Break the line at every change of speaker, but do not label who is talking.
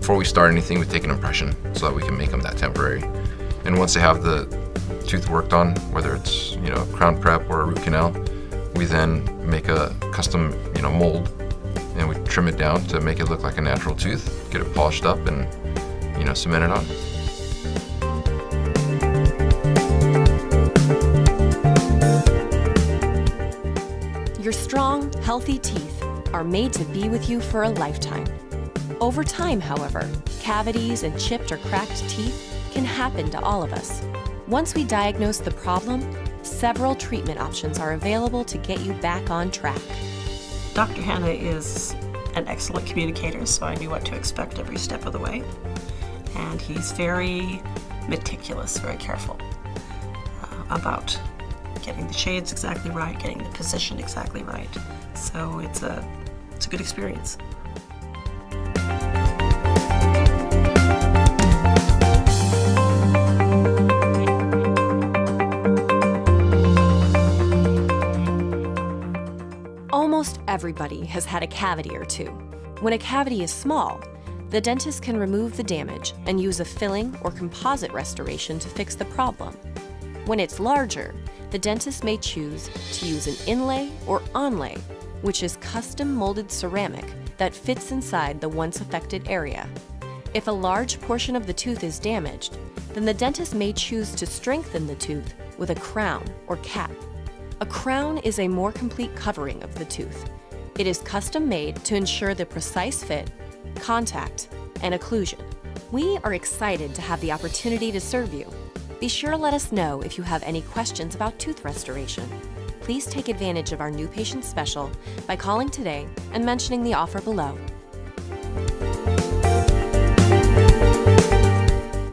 Before we start anything, we take an impression so that we can make them that temporary. And once they have the tooth worked on, whether it's, you know, crown prep or a root canal, we then make a custom, you know, mold, and we trim it down to make it look like a natural tooth, get it polished up, and, you know, cement it on.
Your strong, healthy teeth are made to be with you for a lifetime. Over time, however, cavities and chipped or cracked teeth can happen to all of us. Once we diagnose the problem, several treatment options are available to get you back on track.
Dr. Hanna is an excellent communicator, so I knew what to expect every step of the way. And he's very meticulous, very careful about getting the shades exactly right, getting the position exactly right. So it's a good experience.
Almost everybody has had a cavity or two. When a cavity is small, the dentist can remove the damage and use a filling or composite restoration to fix the problem. When it's larger, the dentist may choose to use an inlay or onlay, which is custom molded ceramic that fits inside the once affected area. If a large portion of the tooth is damaged, then the dentist may choose to strengthen the tooth with a crown or cap. A crown is a more complete covering of the tooth. It is custom made to ensure the precise fit, contact, and occlusion. We are excited to have the opportunity to serve you. Be sure to let us know if you have any questions about tooth restoration. Please take advantage of our new patient special by calling today and mentioning the offer below.